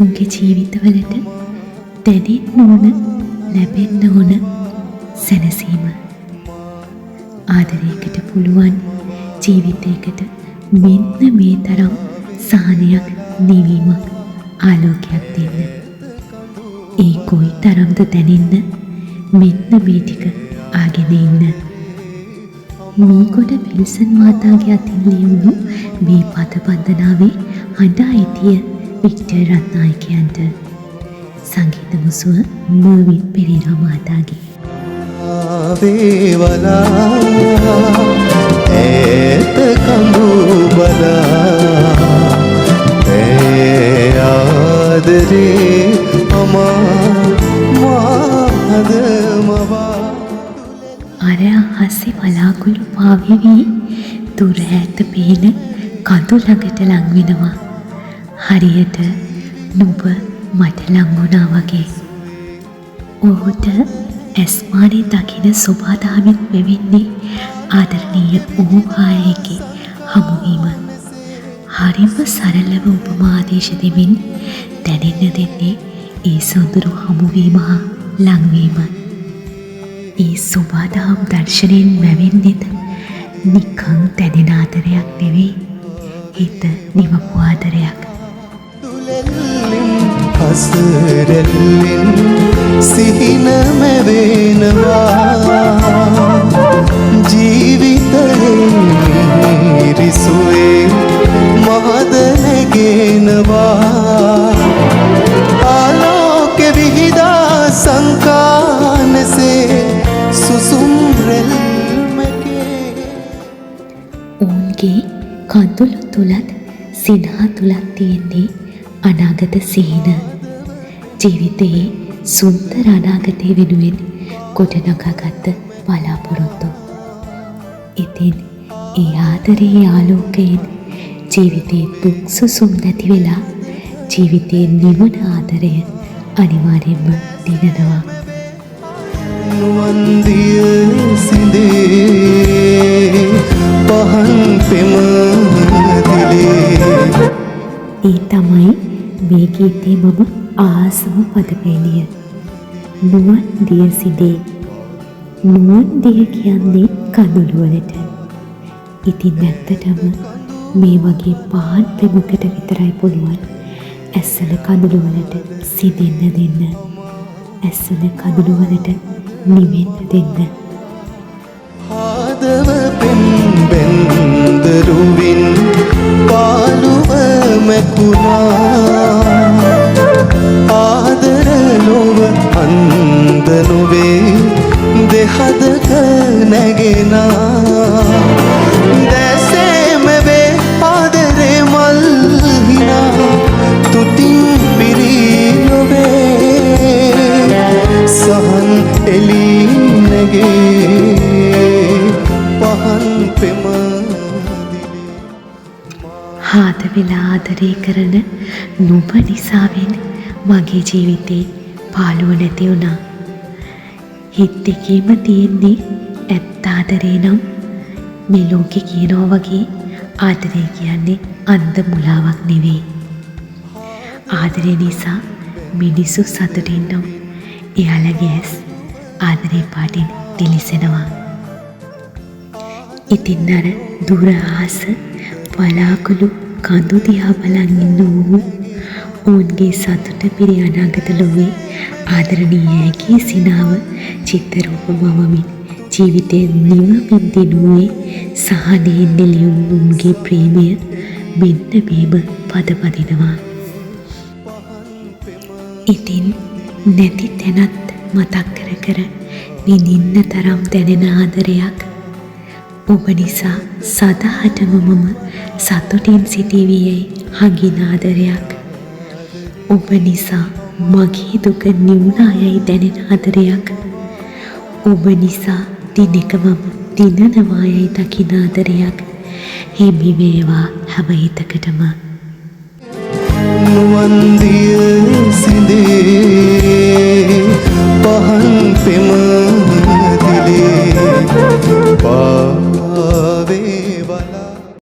මිනිසුන්ගේ ජීවිතවලට දැනෙන්න ඕන, ලැබෙන්න ඕන සැනසීම. ආදරයකට පුළුවන් ජීවිතයකට මෙන්න මේ තරම් සහනයක්, නිවීමක්, ආලෝකයක් දෙන්න. ඒ කොයි තරම්ද දැනෙන්න මෙන්න මේ ටික ආගෙන ඉන්න. මීගොඩ විල්සන් මහතාගේ අතින් ලියවුණු මේ පද වන්දනාවේ හඬ අයිතිය වික්ටර් රත්නායකයන්ට. සංගීත මුසුව මර්වින් පෙරේරා මහතාගේ. වේවලා ඈත කඳු බලා ආදරේ අර අහසේ වලාකුළු පාවෙවි දුර ඈත පේන කඳු ළඟට ලං වෙනවා. හරියට නුඹ මට ලං වුණා වගේ. ඔහුට ඇස්මානේ දකින සුභාදාමෙන් වෙවෙන්නේ ආදරණීය ඕහායකේ හමුවීම. හරිම සරලව උපමා ආදේශ දෙමින් දැනෙන්න දෙන්නේ ඒ සොඳුරු හමුවීම හා ලංවීම. ඒ සුභාදාම් දර්ශනයෙන් මැවෙන්නේද නිකං දැනෙන ආදරයක් නෙවෙයි, හිත නිවපු ආදරයක්. හසරෙල්ලින් සිහින මැවෙනවා ජීවිතයේ රිසුවේ මහද නැගෙනවා ආලෝක විහිදා සංකානසේ සුසුම් රෙල්මකේ. ඔවුන්ගේ කඳුළු තුලත් සිනහ තුලත් තියෙන්නේ අනාගත සිහින. ජීවිතයේ සුන්දර අනාගතය වෙනුවෙන් ගොඩනගාගත්ත බලාපොරොත්තු. ඉතින් ඒ ආදරයේ ආලෝකයෙන් ජීවිතයේ දුක් සුසුම් නැති වෙලා ජීවිතයේ නිවන ආදරය අනිවාර්යෙන්ම දිනනවා. නුවන් දිය සිඳේ පහන් පෙම දිලේ. ඒ තමයි මේ ගීතේ මම ආසම පදපේලිය. නුවන් දිය සිඳේ. නුවන් දිය කියන්නේ කඳුළු වලට. ඉතින් ඇත්තටම මේ වගේ පහන් පෙමකට විතරයි පුළුවන් ඇස්සල කඳුළු වලට සිඳෙන්න දෙන්න. ඇස්සල කඳුළු වලට නිවෙන්න දෙන්න. ආදව පෙන්බෙන්දරුවින් පාළුව මැකුණා ආදර නොව අන්ද නොවේ දෙහදක නැගෙනා දැසේම වේ ආදරේ මල් හිනා තුටින් පිරී නොවේ සහන් එලී නැගේ පහන් පෙම හාද වෙලා ආදරේ කරන නුඹ නිසාවෙන් මගේ ජීවිතේ පාළුව නැති වුණා. හිත දෙකේම තියෙන්නේ ඇත්ත ආදරේ නම් මේ ලෝකේ කියනවා වගේ ආදරේ කියන්නේ අන්ධ මුලාවක් නෙවෙයි. ආදරේ නිසා මිනිස්සු සතුටින් නම් එයාලගේ ඇස් ආදරේ පාටින් දිලිසෙනවා. ඉතින් අර දුර ආස වලාකුළු කඳු දිහා බලන් ඉන්න ඔවුන්ගේ සතුට පිරි අනාගත ලොවේ ආදරණීයකී සිනාව චිත්තරූප මවමින් ජීවිතයේ නිවමින් දිනුවේ සහනයෙන් නිලියුම්ගේ ප්‍රේමය මෙන්න මේම පදපදිනවා. ඉතින් නැති තැනත් මතක් කර කර විඳින්න තරම් දැනෙන ආදරයක් ඔබ නිසා සදාටම මම සතුටින් සිටීවියයි හඟින ආදරයක්. ඔබ නිසා මගේ දුක නිවුණායයි දැනෙන ආදරයක්. ඔබ නිසා දිනක මම දිනනවායයි දකින ආදරයක්. හිමි වේවා හැම හිතකටම. නුවන් දිය සිඳේ